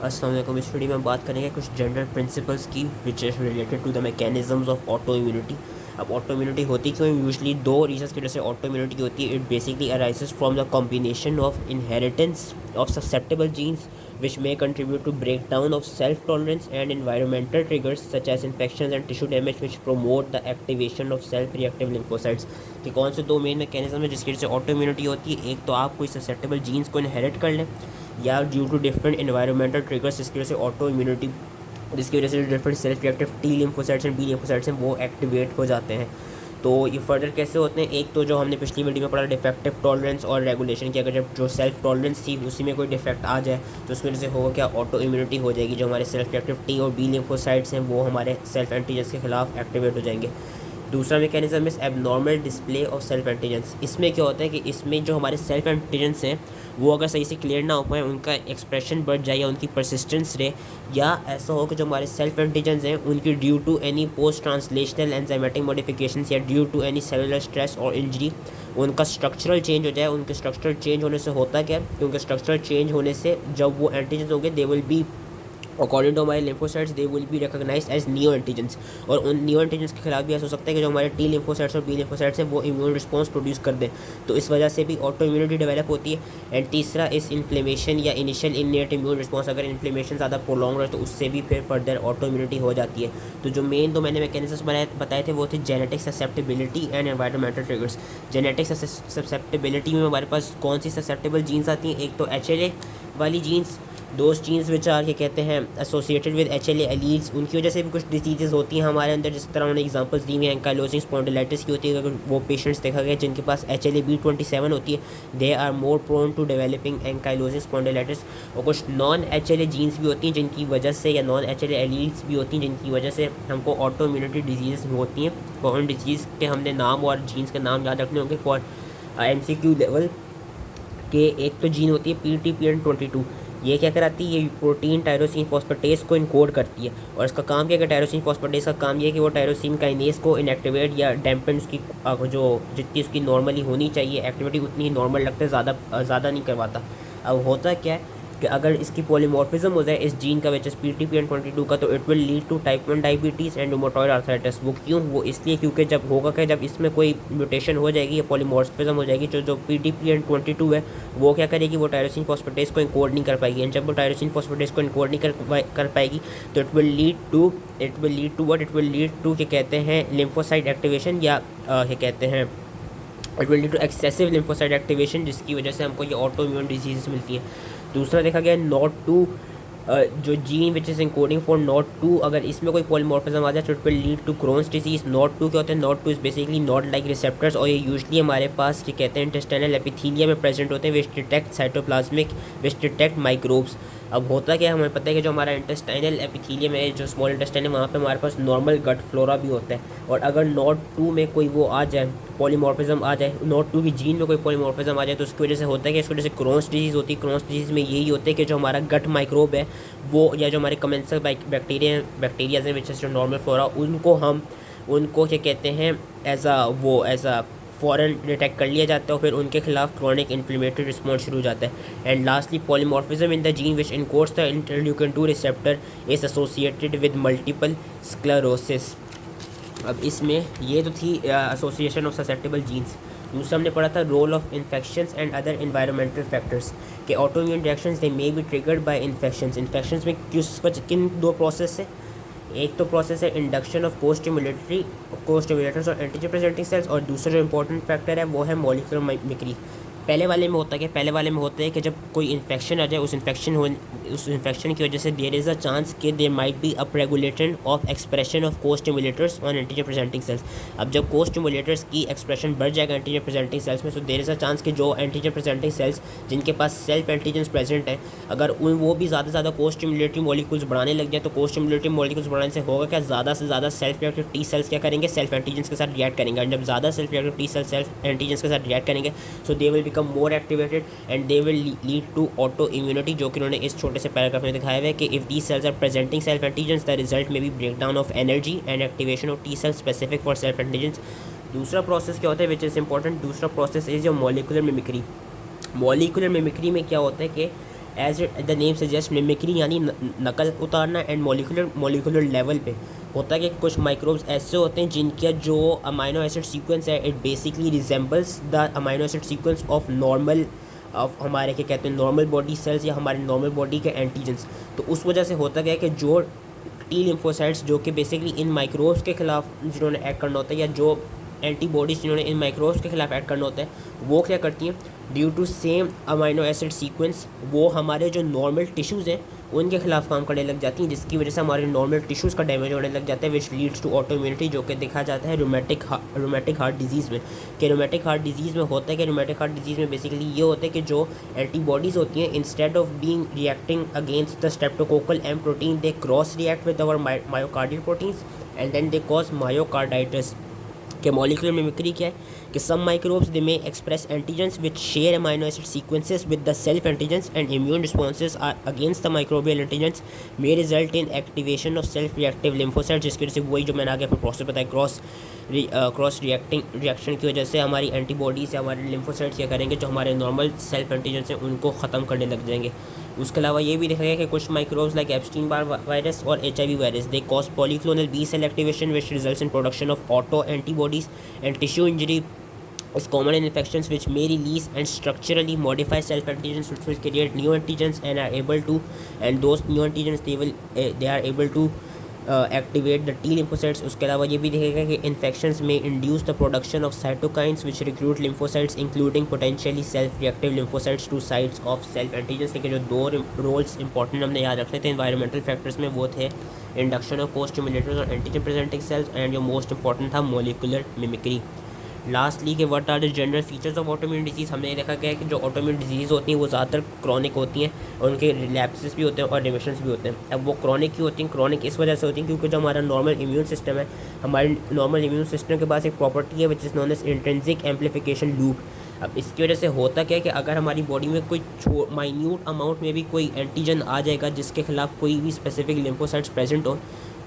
अस्सलाम वालेकुम। इस वीडियो में बात करेंगे कुछ जनरल प्रिंसिपल्स की which is related to the mechanisms of auto immunity. अब ऑटो इम्यूनिटी होती क्यों? यूजली दो रीजंस की वजह से ऑटो इम्यूनिटी होती है। It basically arises from the combination of inheritance of susceptible genes which may contribute to breakdown of self-tolerance and environmental triggers such as infections and tissue damage which promote the activation of self-reactive lymphocytes। कि कौन से दो main mechanism है जिसकी वजह से autoimmunity होती है? एक तो आप कोई ससेप्टेबल जीन्स को इनहेरिट कर लें, या due to different environmental triggers जिसकी वजह से ऑटो इम्यूनिटी, जिसकी वजह से different self reactive T lymphocytes and B lymphocytes हैं वो एक्टिवेट हो जाते हैं। तो ये फर्दर कैसे होते हैं? एक तो जो हमने पिछली वीडियो में पढ़ा डिफेक्टिव टॉलरेंस और रेगुलेशन की, अगर जब जो सेल्फ टॉलरेंस थी उसी में कोई डिफेक्ट आ जाए तो उसकी वजह से होगा क्या? ऑटो इम्यूनिटी हो जाएगी। जो हमारे सेल्फ रिएक्टिव टी और बी लिम्फोसाइट्स हैं वो हमारे सेल्फ एंटीजन्स के खिलाफ एक्टिवेट हो जाएंगे। दूसरा मैकेनिज्म इस abnormal display of self antigens. इसमें क्या होता है कि इसमें जो हमारे सेल्फ एंटीजेंस हैं वो अगर सही से क्लियर ना हो पाए, उनका एक्सप्रेशन बढ़ जाए या उनकी परसिस्टेंस रहे, या ऐसा हो कि जो हमारे सेल्फ एंटीजेंस हैं उनकी due to any post translational enzymatic modification या due to any cellular stress और इंजरी उनका स्ट्रक्चरल चेंज हो जाए। उनके स्ट्रक्चरल चेंज होने से होता क्या है कि उनके स्ट्रक्चरल चेंज होने से जब वो एंटीजेंस होंगे they will be according to हमारे lymphocytes they will be recognized as new antigens. और उन न्यू एंटीजेंस के खिलाफ भी ऐसा हो सकता है कि जो हमारे टी लिम्फोसाइट्स और बी लिम्फोसाइट्स हैं वो इम्यून रिस्पॉन्स प्रोड्यूस कर दें, तो इस वजह से भी ऑटो इम्यूनिटी डेवलप होती है। एंड तीसरा इस इन्फ्लेमेशन या इनिशियल इननेट इम्यून रिस्पॉन्स, अगर इन्फ्लेमेशन ज़्यादा प्रोलॉन्ग रहे तो उससे भी फिर फर्दर ऑटो इम्यूनिटी हो जाती है। तो जो मेन दो मैंने मैकेनिज्म बताए थे वो थे genetic susceptibility and environmental triggers. Genetic susceptibility में हमारे पास कौन सी ससेप्टेबल जीन्स आती हैं? एक तो HLA वाली genes, those genes which are, ये कहते हैं एसोसिएटेड विद HLA एलील्स, उनकी वजह से भी कुछ डिजीज़ होती हैं हमारे अंदर। जिस तरह उन्होंने एग्जांपल्स दी हुई हैं, एंकाइलोजिंग स्पॉन्डिलाइटिस की होती है। अगर वो पेशेंट्स देखा गया जिनके पास HLA-B27 होती है, they are more prone to developing ankylosing spondylitis. और कुछ नॉन HLA जीन्स भी होती हैं जिनकी वजह से, या नॉन HLA एलील्स भी होती हैं जिनकी वजह से हमको ऑटो इम्यूनिटी डिजीज़ होती हैं। और उन डिजीज़ के हमने नाम और जीन्स के नाम याद रखने होंगे फॉर MCQ लेवल के। एक तो जीन होती है PTPN22। ये क्या कराती है? ये प्रोटीन टायरोसिन फॉस्फेटेस को इनकोड करती है। और इसका काम क्या है? टायरोसिन फॉस्फेटेस का काम ये है कि वो टायरोसिन काइनेस को इनएक्टिवेट या डैम्पन उसकी जो जितनी उसकी नॉर्मली होनी चाहिए एक्टिविटी उतनी ही नॉर्मल लगता है, ज़्यादा नहीं करवाता। अब होता क्या है कि अगर इसकी पॉलीमॉर्फिज्म हो जाए इस जीन का विच इज़ PTPN22 का, तो it will lead to type 1 diabetes and rheumatoid arthritis. वो क्यों? वो इसलिए क्योंकि जब होगा क्या, जब इसमें कोई म्यूटेशन हो जाएगी या पॉलीमॉर्फिज्म हो जाएगी, जो PTPN22 है वो क्या करेगी? वो टायरोसिन फॉस्फेटेस को इनकोड नहीं कर पाएगी। एंड जब वो टायरोसिन फॉस्फेटेस को इनकोड नहीं कर पाएगी तो it will lead to what? It will lead to क्या कहते हैं लिम्फोसाइट एक्टिवेशन, या क्या कहते हैं it will lead to excessive lymphocyte activation, जिसकी वजह से हमको ये ऑटो इम्यून डिजीज़ मिलती है। दूसरा देखा गया NOD2, जो gene which is encoding for NOD2, अगर इसमें कोई पॉलीमॉर्फिज्म आ जाए तो it will lead to Crohn's disease. NOD2 क्या होता है? NOD2 is basically nod like receptors, और ये यूजली हमारे पास क्या कहते हैं इंटेस्टाइनल एपिथीलिया में प्रेजेंट होते हैं विच डिटेक्ट साइटोप्लाज्मिक, विच डिटेक्ट माइक्रोब्स। अब होता क्या है, हमें पता है कि जो हमारा इंटेस्टाइनल एपिथीलियम है, जो स्मॉल इंटेस्टाइन है, वहाँ पे हमारे पास नॉर्मल गट फ्लोरा भी होता है। और अगर NOD2 में कोई वो आ जाए, पॉलीमॉर्फिज्म आ जाए, NOD2 की जीन में कोई पॉलीमॉर्फिज्म आ जाए, तो उसकी वजह से होता है कि इसकी वजह से क्रोन्स डिजीज़ होती है। क्रोन्स डिजीज़ में यही होता है कि जो हमारा गट माइक्रोब है वो, या जो हमारे कमेंसल बैक्टीरियाज हैं विच इज़ जो नॉर्मल फ्लोरा, उनको क्या कहते हैं एज अ फ़ौरन डिटेक्ट कर लिया जाता है और फिर उनके खिलाफ क्रॉनिक इन्फ्लेमेटरी रिस्पॉन्स शुरू हो जाता है। And lastly polymorphism in the gene which encodes the interleukin 2 receptor is associated with multiple sclerosis. अब इसमें ये तो थी एसोसिएशन ऑफ ससेप्टेबल जीन्स। दूसरा हमने पढ़ा था role of infections and other environmental factors के auto immune reactions they may be triggered by infections में किन दो प्रोसेस है? एक तो प्रोसेस है इंडक्शन ऑफ को स्टिमुलेटर्स और एंटीजन प्रेजेंटिंग सेल्स, और दूसरा जो इंपॉर्टेंट फैक्टर है वो है मॉलिक्यूलर मिमिक्री। पहले वाले में होता है कि जब कोई इन्फेक्शन आ जाए, उस इन्फेक्शन की वजह से देयर इज़ अ चांस कि there might be up regulation of expression of co stimulators on antigen presenting cells. अब जब को स्टिमुलेटर्स की एक्सप्रेशन बढ़ जाएगा एंटीजन प्रेजेंटिंग सेल्स में, तो देयर इज़ अ चांस कि जो एंटीजन प्रेजेंटिंग सेल्स जिनके पास सेल्फ एंटीजन प्रेजेंट है, अगर वो भी ज़्यादा को स्टिमुलेटरी मॉलिक्यूल्स बढ़ाने लग जाए, तो को स्टिमुलेटरी मॉलिक्यूल्स बढ़ाने से होगा क्या? ज़्यादा से ज़्यादा सेल्फ रिएक्टिव टी सेल्स क्या करेंगे? सेल्फ एंटीजन के साथ रिएक्ट करेंगे। और जब ज़्यादा self reactive T cells self antigen के साथ रिएक्ट करेंगे, so they will become more activated and they will lead to auto immunity, जो कि उन्होंने इस छोटे से पैराग्राफ में दिखाया है कि if the cells are presenting self antigens the result में be breakdown of anergy and activation of T cells specific for self antigens. दूसरा प्रोसेस क्या होता है विच इज़ इंपॉर्टेंट? दूसरा प्रोसेस इज जो मॉलिक्यूलर मिमिक्री। मॉलिक्यूलर मिमिक्री में क्या होता है कि as the name suggest mimicry यानी नकल उतारना, एंड मोलिकुलर लेवल पे होता है कि कुछ माइक्रोब्स ऐसे होते हैं जिनका जो अमाइनो एसिड सीक्वेंस है it basically resembles the amino acid sequence of normal of हमारे क्या कहते हैं नॉर्मल बॉडी सेल्स या हमारे नॉर्मल बॉडी के एंटीजेंस। तो उस वजह से होता क्या है कि जो टी लिम्फोसाइट्स जो कि बेसिकली इन माइक्रोब्स के खिलाफ जिन्होंने एक्ट करना होता है या जो एंटीबॉडीज़ जिन्होंने इन माइक्रोब्स के खिलाफ एक्ट करना होता है वो क्या करती हैं, due to same amino acid sequence वो हमारे जो नॉर्मल टिश्यूज़ हैं उनके खिलाफ काम करने लग जाती हैं, जिसकी वजह से हमारे नॉर्मल टिश्यूज़ का डैमेज होने लग जाता है, which leads to auto immunity, जो कि देखा जाता है रोमेटिक हार्ट डिजीज़ में। कि रोमेटिक हार्ट डिजीज़ में होता है कि रोमेटिक हार्ट डिजीज़ में बेसिकली ये होता है कि जो एंटीबॉडीज़ होती हैं instead of being reacting against the streptococcal M protein they cross react with our myocardial proteins and then they cause myocarditis. कि मॉलिक्यूलर मिमिक्री क्या है कि some microbes they may express antigens which share amino acid sequences with the self antigens and immune responses are against the microbial antigens may result in activation of self reactive lymphocyte, जिसकी वजह से वही जो मैंने आगे अपने process बताया cross reaction की वजह से हमारी एंटीबॉडीज़ या हमारे लिम्फोसाइट्स क्या करेंगे जो हमारे नॉर्मल सेल्फ एंटीजेंस हैं उनको ख़त्म करने लग जाएंगे। उसके अलावा ये भी देखा गया कि कुछ microbes like Epstein Barr virus और HIV virus they cause polyclonal B cell activation which results in production of autoantibodies and tissue injury is common in infections which may release and structurally modify self antigens which will create new antigens and are able to and those new antigens they are able to activate the T lymphocytes। उसके अलावा ये भी देखेगा कि infections may induce the production of cytokines which recruit lymphocytes including potentially self reactive lymphocytes to sites of self antigens। लेकिन जो दो roles important हमने याद रखने थे environmental factors में वो थे induction of co-stimulators और antigen presenting cells and जो most important था molecular mimicry। लास्टली के what are the general features of autoimmune disease, हमने देखा गया है कि जो ऑटोइम्यून डिजीज़ होती हैं वो ज़्यादातर क्रॉनिक होती हैं और उनके रिलैप्सेस भी होते हैं और रिमिशंस भी होते हैं। अब वो क्रॉनिक क्यों होती हैं, क्रॉनिक इस वजह से होती हैं क्योंकि जो हमारा नॉर्मल इम्यून सिस्टम है, हमारे नॉर्मल इम्यून सिस्टम के पास एक प्रॉपर्टी है which is known as intrinsic amplification loop. अब इसकी वजह से होता क्या है कि अगर हमारी बॉडी में कोई माइन्यूट अमाउंट में भी कोई एंटीजन आ जाएगा जिसके खिलाफ कोई भी स्पेसिफिक लिम्फोसाइट्स प्रेजेंट हो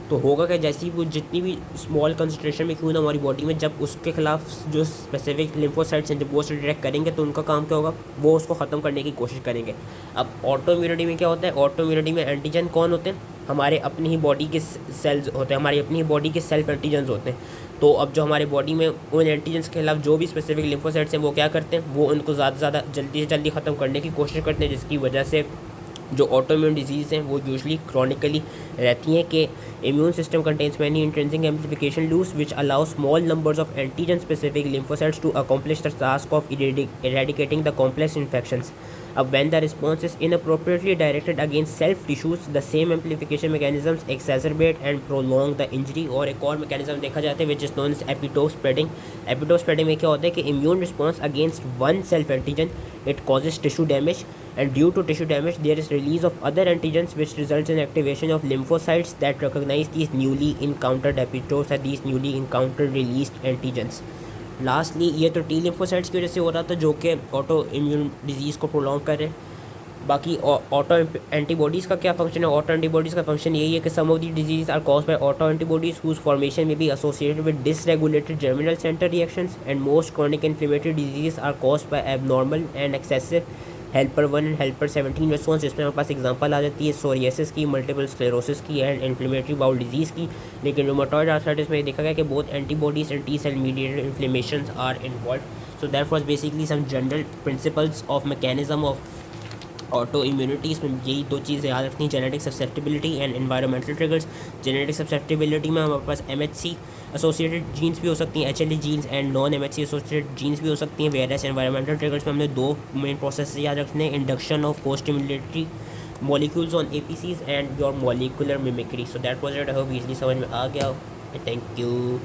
तो होगा कि जैसी वो जितनी भी स्मॉल कंसंट्रेशन में क्यों ना हमारी बॉडी में जब उसके खिलाफ जो स्पेसिफिक लिम्फोसाइट्स हैं जब वो उससे डायरेक्ट करेंगे तो उनका काम क्या होगा, वो उसको ख़त्म करने की कोशिश करेंगे। अब ऑटो इम्यूनिटी में क्या होता है, ऑटो इम्यूनिटी में एंटीजन कौन होते हैं, हमारे अपनी ही बॉडी के सेल्स होते हैं, हमारी अपनी ही बॉडी के सेल्फ एंटीजन्स होते हैं। तो अब जो हमारे बॉडी में उन एंटीजन्स के खिलाफ जो भी स्पेसिफिक लिम्फोसाइट्स हैं वो क्या करते हैं, वो उनको ज़्यादा से ज़्यादा जल्दी से जल्दी ख़त्म करने की कोशिश करते हैं, जिसकी वजह से जो ऑटोइम्यून डिजीज़ हैं वो यूजली क्रॉनिकली रहती हैं। कि immune system contains many intrinsic amplification loops which allow small numbers of antigen specific lymphocytes to accomplish the task of eradicating the complex infections. अब when the response is inappropriately directed against self tissues the same amplification mechanisms exacerbate and prolong the injury। और एक और mechanism देखा जाता है which is known as epitope spreading। epitope spreading में क्या होता है कि immune response against one self antigen it causes tissue damage and due to tissue damage there is release of other antigens which results in activation of lymphocytes that recognize these newly encountered epitopes and these newly encountered released antigens। Lastly ये तो T lymphocytes की वजह से हो रहा था जो कि ऑटो इम्यून डिजीज़ को प्रोलॉन्ग कर रहे हैं। बाकी ऑटो एंटीबॉडीज़ का क्या फंक्शन है, ऑटो एंटीबॉडीज़ का फंक्शन यही है कि some of the disease are caused by auto antibodies whose formation में be associated with dysregulated germinal centre reactions and most chronic inflammatory disease are caused by abnormal and excessive helper 1 and helper 17 response, जिसमें हमारे पास example आ जाती है psoriasis की, multiple sclerosis की and inflammatory bowel disease की। लेकिन रूमेटॉइड आर्थराइटिस में देखा गया कि both antibodies and T cell mediated inflammation are involve. So that was basically some general principles of mechanism of auto immunity. इसमें यही दो चीज़ें याद रखनी, genetic susceptibility and environmental triggers. Genetic susceptibility में हमारे पास MHC एसोसिएटेड जीन्स भी हो सकती हैं, HLA genes and non MHC associated genes भी हो सकती हैं। वेरियस एनवायरमेंटल ट्रिगर्स में हमने दो मेन प्रोसेस याद रखने हैं, induction of costimulatory molecules on APCs and your molecular mimicry. So that was it, I hope easily समझ में आ गया। Thank you.